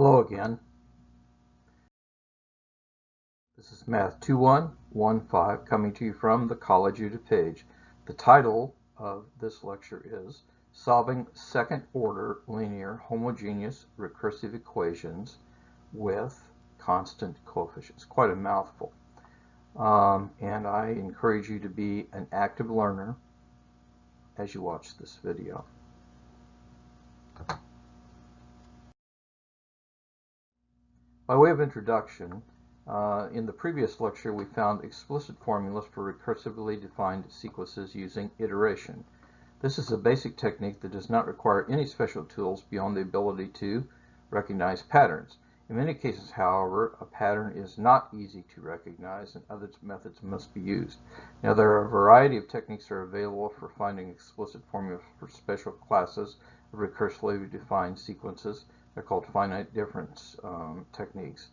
Hello again. This is Math 2115 coming to you from the College U page. The title of this lecture is Solving Second-Order Linear Homogeneous Recursive Equations with Constant Coefficients. Quite a mouthful. And I encourage you to be an active learner as you watch this video. By way of introduction, in the previous lecture we found explicit formulas for recursively defined sequences using iteration. This is a basic technique that does not require any special tools beyond the ability to recognize patterns. In many cases, however, a pattern is not easy to recognize and other methods must be used. Now, there are a variety of techniques that are available for finding explicit formulas for special classes of recursively defined sequences. They're called finite difference techniques.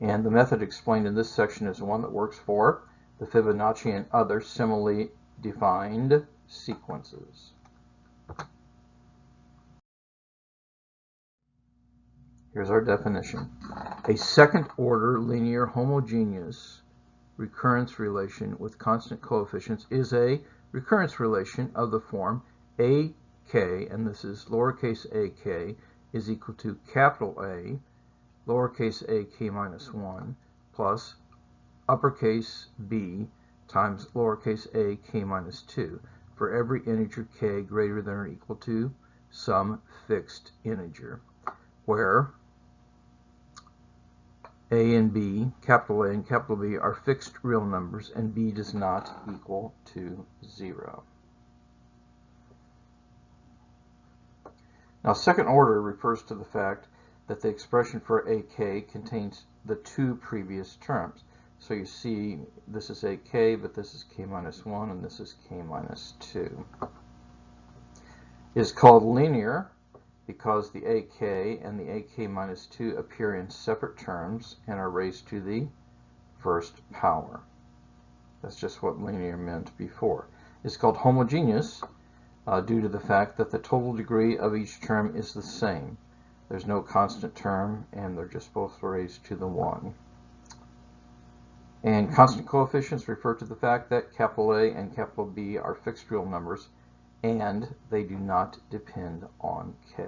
And the method explained in this section is one that works for the Fibonacci and other similarly defined sequences. Here's our definition. A second-order linear homogeneous recurrence relation with constant coefficients is a recurrence relation of the form AK, and this is lowercase ak, is equal to capital A, lowercase a k minus 1, plus uppercase B times lowercase a k minus 2 for every integer k greater than or equal to some fixed integer, where A and B, capital A and capital B, are fixed real numbers and B does not equal to 0. Now, second order refers to the fact that the expression for AK contains the two previous terms. So you see this is AK, but this is K minus 1 and this is K minus 2. It is called linear because the AK and the AK minus 2 appear in separate terms and are raised to the first power. That's just what linear meant before. It's called homogeneous due to the fact that the total degree of each term is the same. There's no constant term, and they're just both raised to the 1. And constant coefficients refer to the fact that capital A and capital B are fixed real numbers, and they do not depend on K.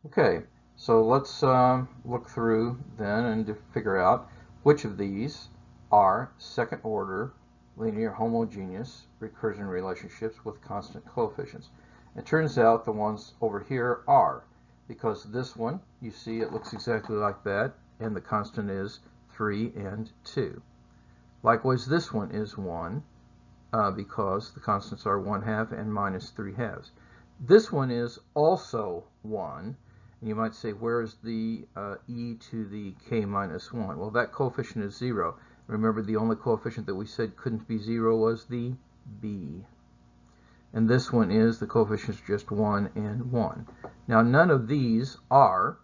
Okay, so let's look through then and to figure out which of these are second-order linear homogeneous recursion relationships with constant coefficients. It turns out the ones over here are, because this one, you see it looks exactly like that, and the constant is 3 and 2. Likewise, this one is 1, because the constants are 1/2 and minus 3/2. This one is also 1, and you might say, where is the e to the k minus 1? Well, that coefficient is 0. Remember, the only coefficient that we said couldn't be 0 was the b. And this one is, the coefficients are just 1 and 1. Now, none of these are,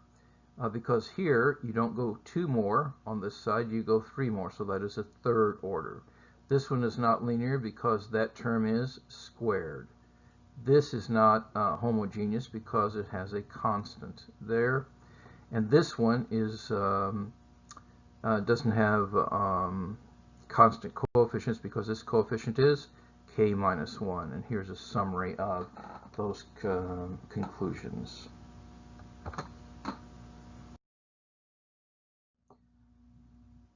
because here you don't go 2 more on this side, you go 3 more, so that is a third order. This one is not linear because that term is squared. This is not homogeneous because it has a constant there. And this one is doesn't have constant coefficients because this coefficient is k minus 1. And here's a summary of those conclusions.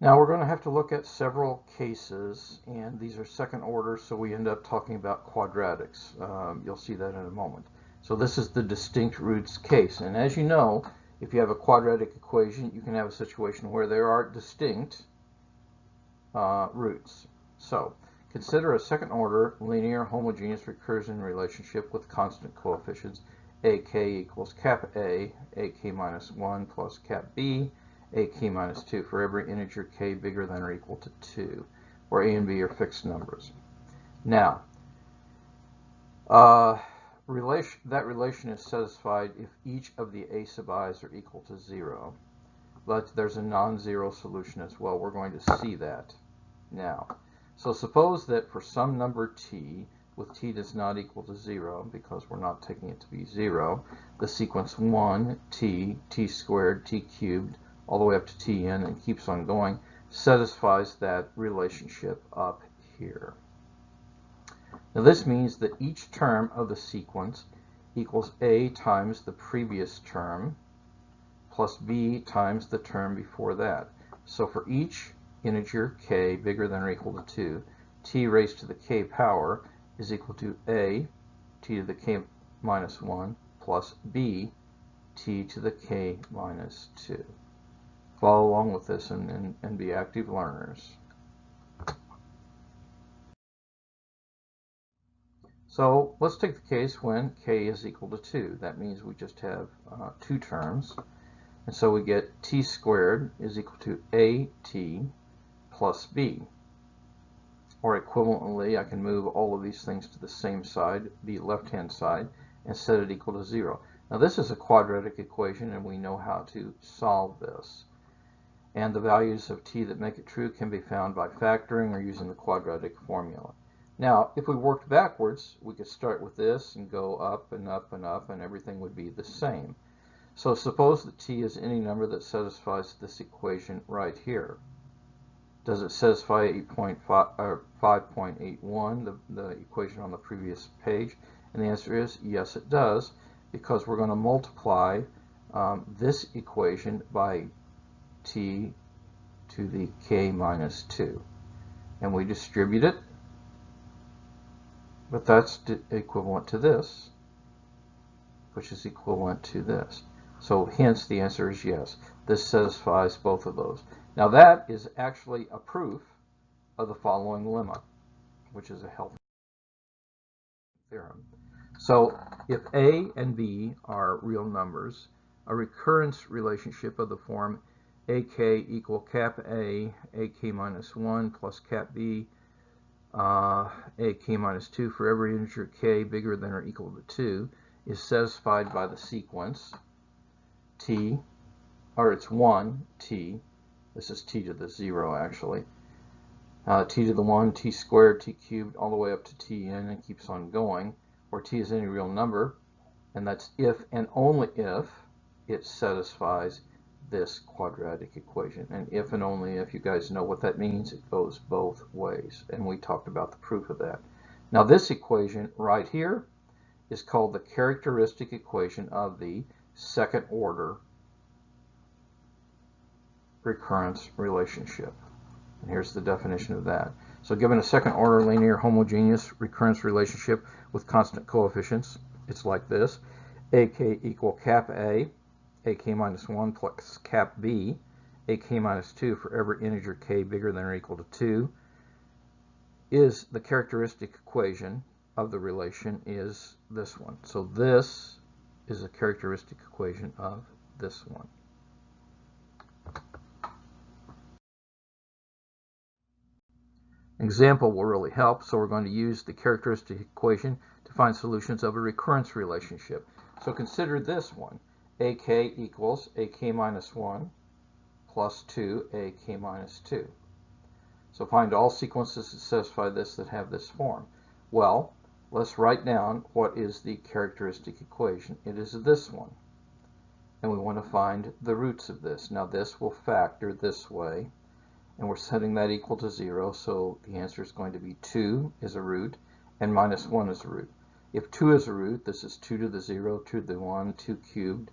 Now we're going to have to look at several cases, and these are second order, so we end up talking about quadratics. You'll see that in a moment. So this is the distinct roots case, and as you know, if you have a quadratic equation, you can have a situation where there are distinct roots. So consider a second order linear homogeneous recursion relationship with constant coefficients. AK equals cap A, AK minus 1 plus cap B, AK minus 2 for every integer k bigger than or equal to 2, where A and B are fixed numbers. Now, that relation is satisfied if each of the a sub i's are equal to 0. But there's a non-zero solution as well. We're going to see that now. So suppose that for some number t, with t does not equal to 0, because we're not taking it to be 0, the sequence 1, t, t squared, t cubed, all the way up to tn and keeps on going, satisfies that relationship up here. Now this means that each term of the sequence equals a times the previous term plus b times the term before that. So for each integer k bigger than or equal to 2, t raised to the k power is equal to a t to the k minus 1 plus b t to the k minus 2. Follow along with this and be active learners. So let's take the case when k is equal to 2. That means we just have two terms. And so we get t squared is equal to at plus b. Or equivalently, I can move all of these things to the same side, the left-hand side, and set it equal to 0. Now this is a quadratic equation, and we know how to solve this. And the values of t that make it true can be found by factoring or using the quadratic formula. Now, if we worked backwards, we could start with this and go up and up and up, and everything would be the same. So suppose that t is any number that satisfies this equation right here. Does it satisfy 5.81, the equation on the previous page? And the answer is yes, it does, because we're going to multiply this equation by t to the k minus 2. And we distribute it, but that's equivalent to this, which is equivalent to this. So hence the answer is yes. This satisfies both of those. Now that is actually a proof of the following lemma, which is a healthy theorem. So if a and b are real numbers, a recurrence relationship of the form ak equal cap a, ak minus 1 plus cap b, ak minus 2 for every integer k bigger than or equal to 2 is satisfied by the sequence t, or it's 1, t, this is t to the 0 actually, t to the 1, t squared, t cubed, all the way up to tn and keeps on going, where t is any real number, and that's if and only if it satisfies this quadratic equation. And if and only if, you guys know what that means, it goes both ways, and we talked about the proof of that. Now this equation right here is called the characteristic equation of the second order recurrence relationship. And here's the definition of that. So given a second order linear homogeneous recurrence relationship with constant coefficients, it's like this: ak equal cap a, ak minus 1 plus cap b, ak minus 2 for every integer k bigger than or equal to 2, is the characteristic equation of the relation is this one. So this is a characteristic equation of this one. Example will really help, so we're going to use the characteristic equation to find solutions of a recurrence relationship. So consider this one: ak equals ak minus 1 plus 2 ak minus 2. So find all sequences that satisfy this that have this form. Well, let's write down what is the characteristic equation. It is this one. And we want to find the roots of this. Now this will factor this way, and we're setting that equal to 0, so the answer is going to be 2 is a root, and minus 1 is a root. If 2 is a root, this is 2 to the 0, 2 to the 1, 2 cubed,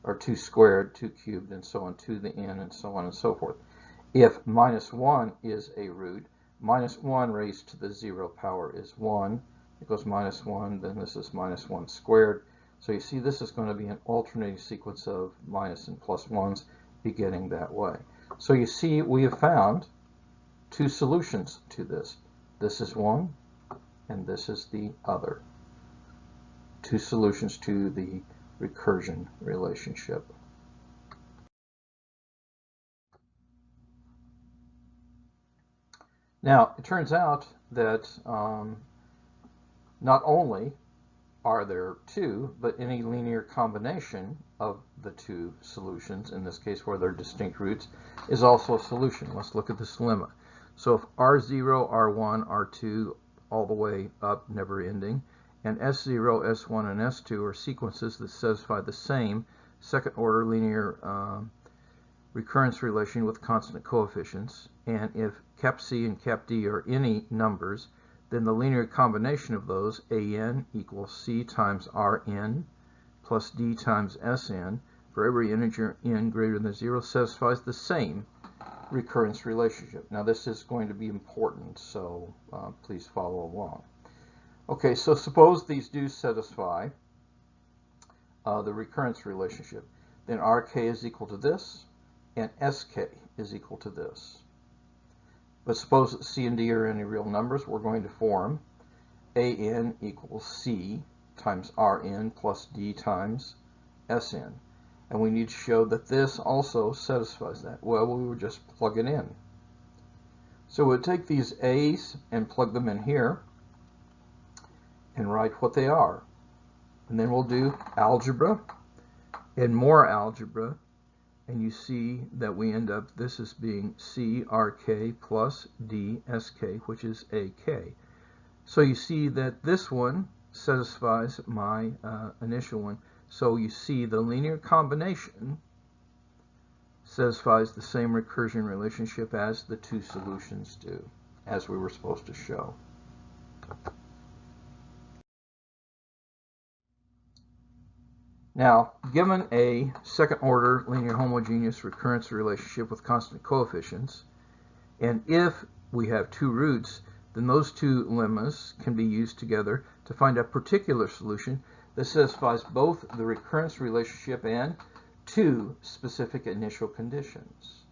or 2 squared, 2 cubed, and so on, 2 to the n, and so on and so forth. If minus 1 is a root, minus 1 raised to the 0 power is 1. It goes minus 1, then this is minus 1 squared. So you see this is going to be an alternating sequence of minus and plus 1s beginning that way. So you see we have found two solutions to this. This is one, and this is the other. Two solutions to the recursion relationship. Now, it turns out that not only are there two, but any linear combination of the two solutions, in this case where they're distinct roots, is also a solution. Let's look at this lemma. So if R0, R1, R2 all the way up, never ending. And S0, S1, and S2 are sequences that satisfy the same second order linear recurrence relation with constant coefficients. And if cap C and cap D are any numbers, then the linear combination of those, AN equals C times RN plus D times SN, for every integer n greater than 0, satisfies the same recurrence relationship. Now this is going to be important, so please follow along. Okay, so suppose these do satisfy the recurrence relationship. Then RK is equal to this, and SK is equal to this. But suppose that C and D are any real numbers, we're going to form AN equals C times RN plus D times SN. And we need to show that this also satisfies that. Well, we would just plug it in. So we'll take these A's and plug them in here and write what they are. And then we'll do algebra and more algebra. And you see that we end up, this is being CRK plus DSK, which is AK. So you see that this one satisfies my initial one. So you see the linear combination satisfies the same recursion relationship as the two solutions do, as we were supposed to show. Now, given a second order linear homogeneous recurrence relationship with constant coefficients, and if we have two roots, then those two lemmas can be used together to find a particular solution that satisfies both the recurrence relationship and two specific initial conditions.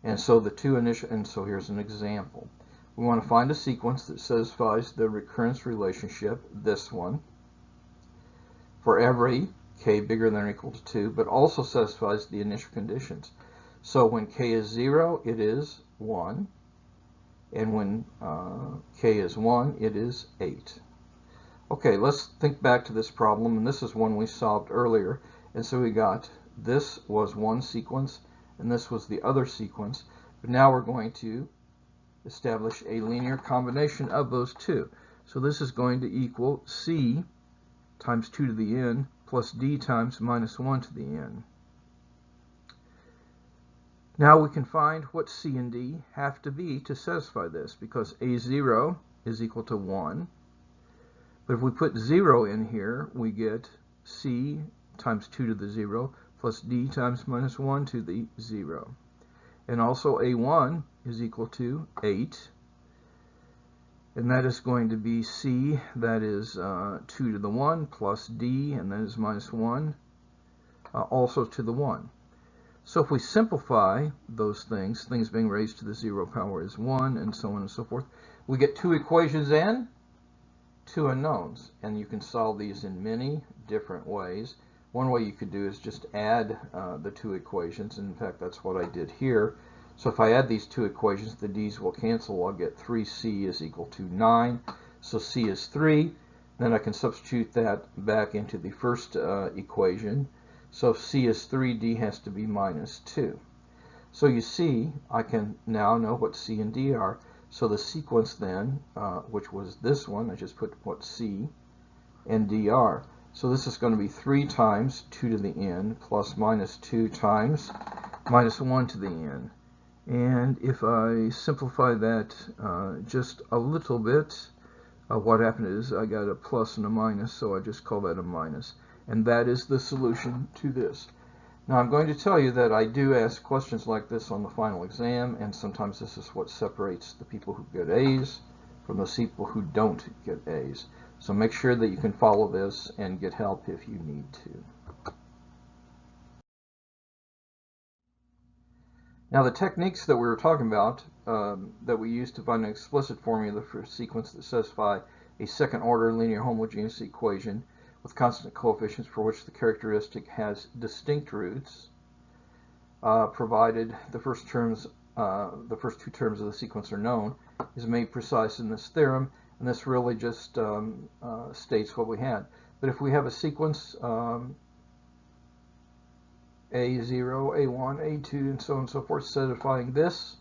And so here's an example. We want to find a sequence that satisfies the recurrence relationship, this one, for every k bigger than or equal to 2, but also satisfies the initial conditions. So when k is 0, it is 1, and when k is 1, it is 8. Okay, let's think back to this problem, and this is one we solved earlier. And so we got, this was one sequence, and this was the other sequence. But now we're going to establish a linear combination of those two. So this is going to equal C times 2 to the n plus D times minus 1 to the n. Now we can find what C and D have to be to satisfy this, because A0 is equal to 1. But if we put 0 in here, we get C times 2 to the 0 plus D times minus 1 to the 0. And also A1 is equal to 8. And that is going to be C, that is 2 to the 1, plus D, and that is minus 1, also to the 1. So if we simplify those things, things being raised to the 0 power is 1, and so on and so forth, we get two equations and two unknowns. And you can solve these in many different ways. One way you could do is just add the two equations. In fact, that's what I did here. So if I add these two equations, the d's will cancel. I'll get 3c is equal to 9. So c is 3. Then I can substitute that back into the first equation. So if c is 3, d has to be minus 2. So you see, I can now know what c and d are. So the sequence then, which was this one, I just put what c and d are. So this is going to be 3 times 2 to the n plus minus 2 times minus 1 to the n. And if I simplify that just a little bit, what happened is I got a plus and a minus, so I just call that a minus. And that is the solution to this. Now I'm going to tell you that I do ask questions like this on the final exam, and sometimes this is what separates the people who get A's from the people who don't get A's. So make sure that you can follow this and get help if you need to. Now the techniques that we were talking about that we use to find an explicit formula for a sequence that satisfy a second order linear homogeneous equation with constant coefficients for which the characteristic has distinct roots, provided the first two terms of the sequence are known, is made precise in this theorem, and this really just states what we had. But if we have a sequence A0, A1, A2, and so on and so forth, satisfying this,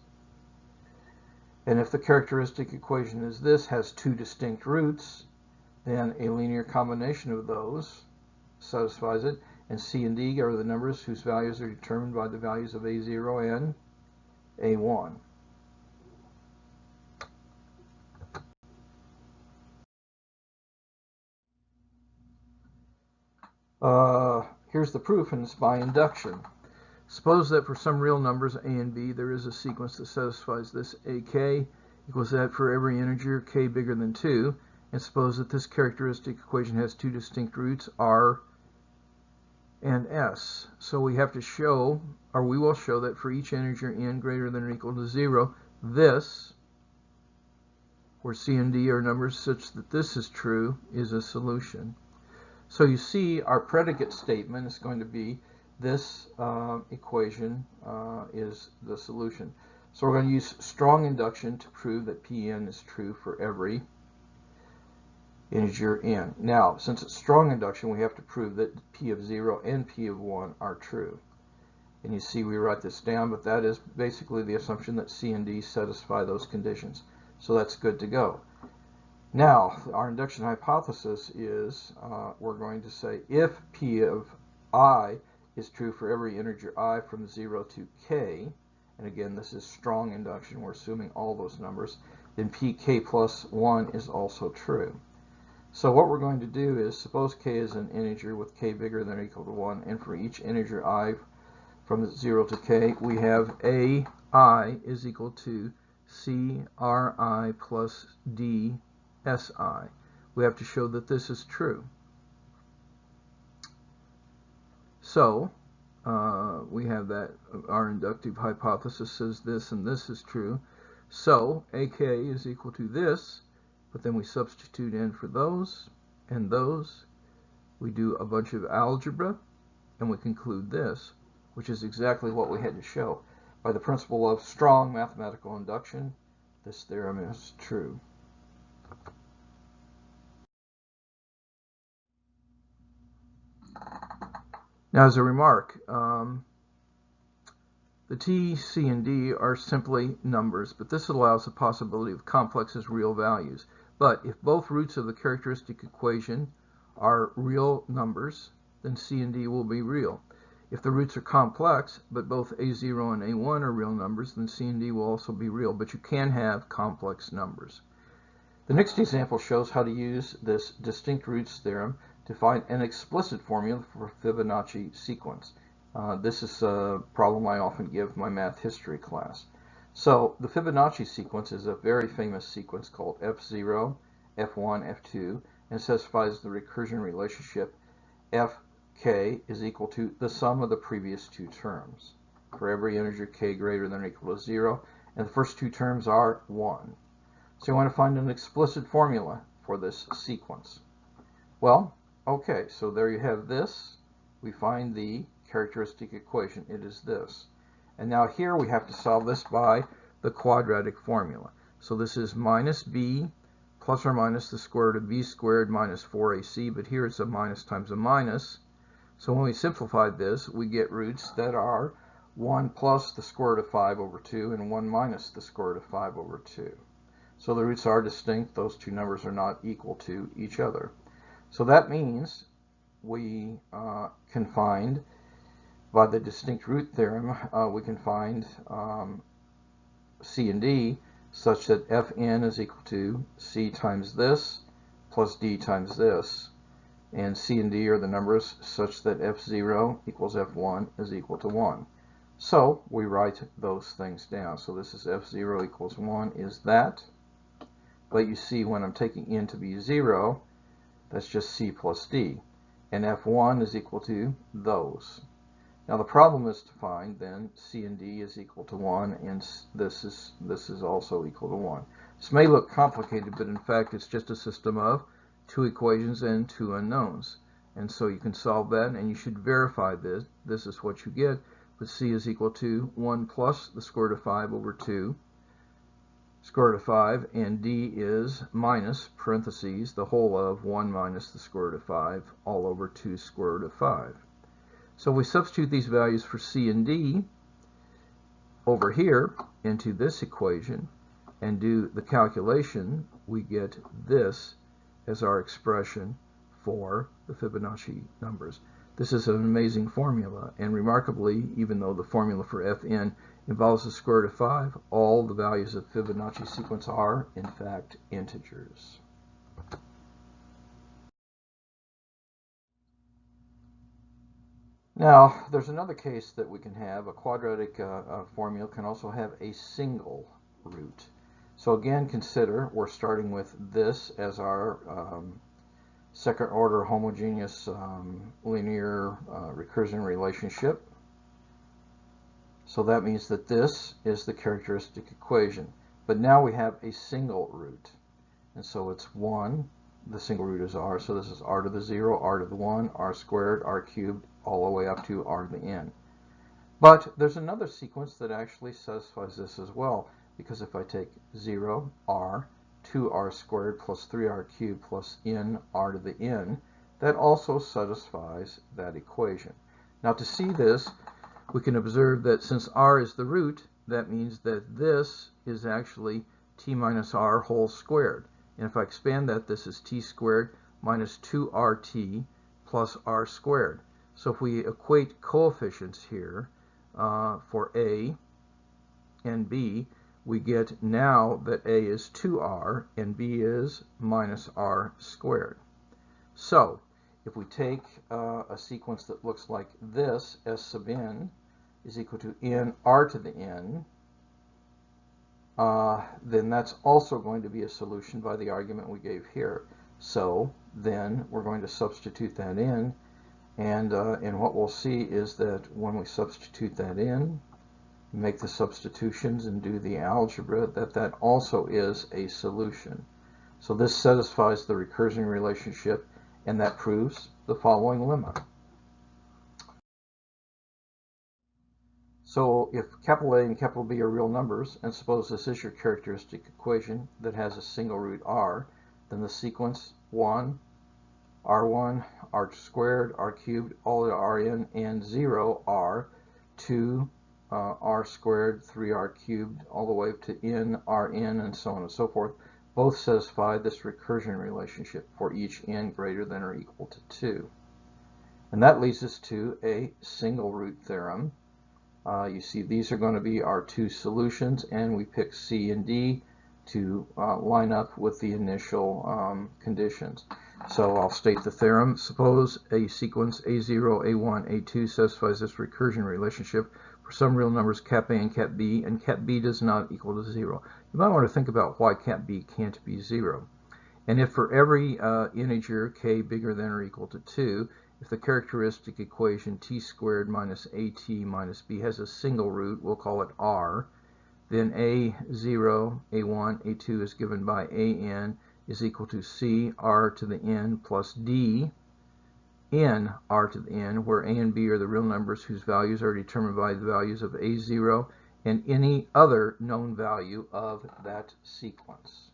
And if the characteristic equation is this, has two distinct roots, then a linear combination of those satisfies it. And C and D are the numbers whose values are determined by the values of A0 and A1. Here's the proof, and it's by induction. Suppose that for some real numbers a and b, there is a sequence that satisfies this ak equals that for every integer k bigger than 2, and suppose that this characteristic equation has two distinct roots, r and s. So we have to show, or we will show, that for each integer n greater than or equal to 0, this, where c and d are numbers such that this is true, is a solution. So you see our predicate statement is going to be this equation is the solution. So we're going to use strong induction to prove that Pn is true for every integer n. Now, since it's strong induction, we have to prove that P of 0 and P of 1 are true. And you see we write this down, but that is basically the assumption that C and D satisfy those conditions. So that's good to go. Now, our induction hypothesis is we're going to say if P of I is true for every integer I from 0 to k, and again this is strong induction, we're assuming all those numbers, then pk plus 1 is also true. So what we're going to do is, suppose k is an integer with k bigger than or equal to 1, and for each integer I from 0 to k, we have ai is equal to cri plus d si. We have to show that this is true. So we have that our inductive hypothesis says this and this is true. So ak is equal to this, but then we substitute in for those and those. We do a bunch of algebra and we conclude this, which is exactly what we had to show. By the principle of strong mathematical induction, this theorem is true. Now, as a remark, the T, C, and D are simply numbers, but this allows the possibility of complex as real values. But if both roots of the characteristic equation are real numbers, then C and D will be real. If the roots are complex, but both A0 and A1 are real numbers, then C and D will also be real, but you can have complex numbers. The next example shows how to use this distinct roots theorem to find an explicit formula for Fibonacci sequence. This is a problem I often give my math history class. So the Fibonacci sequence is a very famous sequence called F0, F1, F2, and satisfies the recursion relationship Fk is equal to the sum of the previous two terms for every integer k greater than or equal to 0, and the first two terms are 1. So you want to find an explicit formula for this sequence. Well, okay, so there you have this. We find the characteristic equation. It is this. And now here we have to solve this by the quadratic formula. So this is minus b plus or minus the square root of b squared minus 4ac, but here it's a minus times a minus. So when we simplify this, we get roots that are 1 plus the square root of 5 over 2 and 1 minus the square root of 5 over 2. So the roots are distinct. Those two numbers are not equal to each other. So that means we can find, by the distinct root theorem, we can find C and D such that Fn is equal to C times this plus D times this. And C and D are the numbers such that F0 equals F1 is equal to 1. So we write those things down. So this is F0 equals 1 is that. But you see when I'm taking n to be 0, that's just C plus D. And F1 is equal to those. Now the problem is to find then C and D is equal to 1, and this is also equal to 1. This may look complicated, but in fact it's just a system of two equations and two unknowns. And so you can solve that, and you should verify this. This is what you get. But C is equal to 1 plus the square root of 5 over 2, square root of 5, and D is minus, parentheses, the whole of 1 minus the square root of 5, all over 2 square root of 5. So we substitute these values for C and D over here into this equation, and do the calculation, we get this as our expression for the Fibonacci numbers. This is an amazing formula, and remarkably, even though the formula for Fn involves the square root of 5, all the values of Fibonacci sequence are, in fact, integers. Now, there's another case that we can have. A quadratic formula can also have a single root. So again, consider we're starting with this as our second order homogeneous linear recursion relationship. So that means that this is the characteristic equation. But now we have a single root. And so it's 1. The single root is r. So this is r to the 0, r to the 1, r squared, r cubed, all the way up to r to the n. But there's another sequence that actually satisfies this as well. Because if I take 0, r, 2r squared plus 3r cubed plus n r to the n, that also satisfies that equation. Now to see this, we can observe that since r is the root, that means that this is actually t minus r whole squared. And if I expand that, this is t squared minus 2rt plus r squared. So if we equate coefficients here for a and b, we get now that a is 2r and b is minus r squared. So if we take a sequence that looks like this, s sub n is equal to n r to the n, then that's also going to be a solution by the argument we gave here. So then we're going to substitute that in, and what we'll see is that when we substitute that in, make the substitutions and do the algebra, that also is a solution. So this satisfies the recursion relationship, and that proves the following lemma. So if capital A and capital B are real numbers, and suppose this is your characteristic equation that has a single root r, then the sequence 1, r1, r squared, r cubed, all to rn, and 0, r, 2, r squared, 3r cubed, all the way up to n, rn, and so on and so forth, both satisfy this recursion relationship for each n greater than or equal to 2. And that leads us to a single root theorem. You see these are going to be our two solutions, and we pick C and D to line up with the initial conditions. So I'll state the theorem. Suppose a sequence A0, A1, A2 satisfies this recursion relationship for some real numbers cap A and cap B, and cap B does not equal to 0. You might want to think about why cap B can't be 0. And if for every integer k bigger than or equal to 2, if the characteristic equation t squared minus at minus b has a single root, we'll call it r, then a0, a1, a2 is given by an is equal to c r to the n plus d n r to the n, where a and b are the real numbers whose values are determined by the values of a0 and any other known value of that sequence.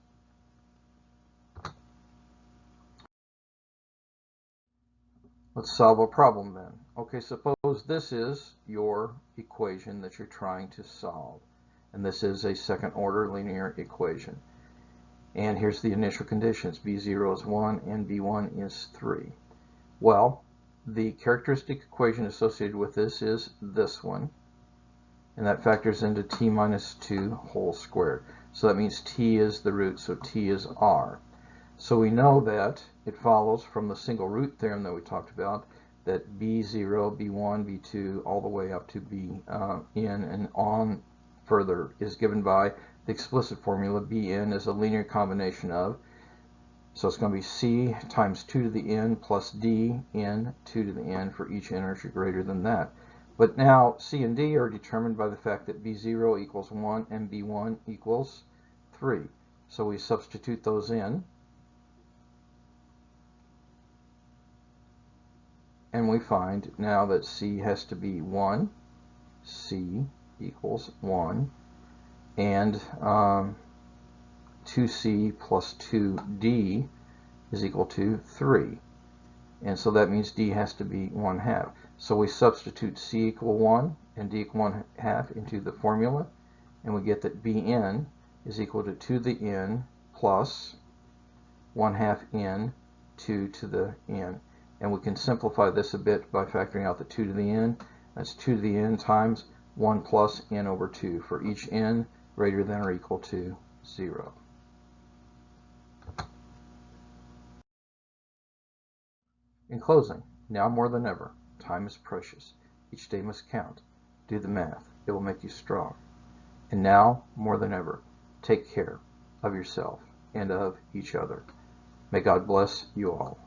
Let's solve a problem then. Okay, suppose this is your equation that you're trying to solve. And this is a second order linear equation. And here's the initial conditions. B0 is 1 and B1 is 3. Well, the characteristic equation associated with this is this one. And that factors into t minus 2 whole squared. So that means t is the root, so t is r. So we know that it follows from the single root theorem that we talked about that B0, B1, B2, all the way up to Bn and on further is given by the explicit formula. Bn is a linear combination of, so it's going to be c times 2 to the n plus d n 2 to the n for each integer greater than that. But now c and d are determined by the fact that B0 equals 1 and B1 equals 3. So we substitute those in. And we find now that c has to be 1, c equals 1, and 2c plus 2d is equal to 3. And so that means d has to be 1/2. So we substitute c equal 1 and d equal 1/2 into the formula, and we get that bn is equal to 2 to the n plus 1/2 n 2 to the n. And we can simplify this a bit by factoring out the 2 to the n. That's 2 to the n times 1 plus n over 2 for each n greater than or equal to 0. In closing, now more than ever, time is precious. Each day must count. Do the math. It will make you strong. And now, more than ever, take care of yourself and of each other. May God bless you all.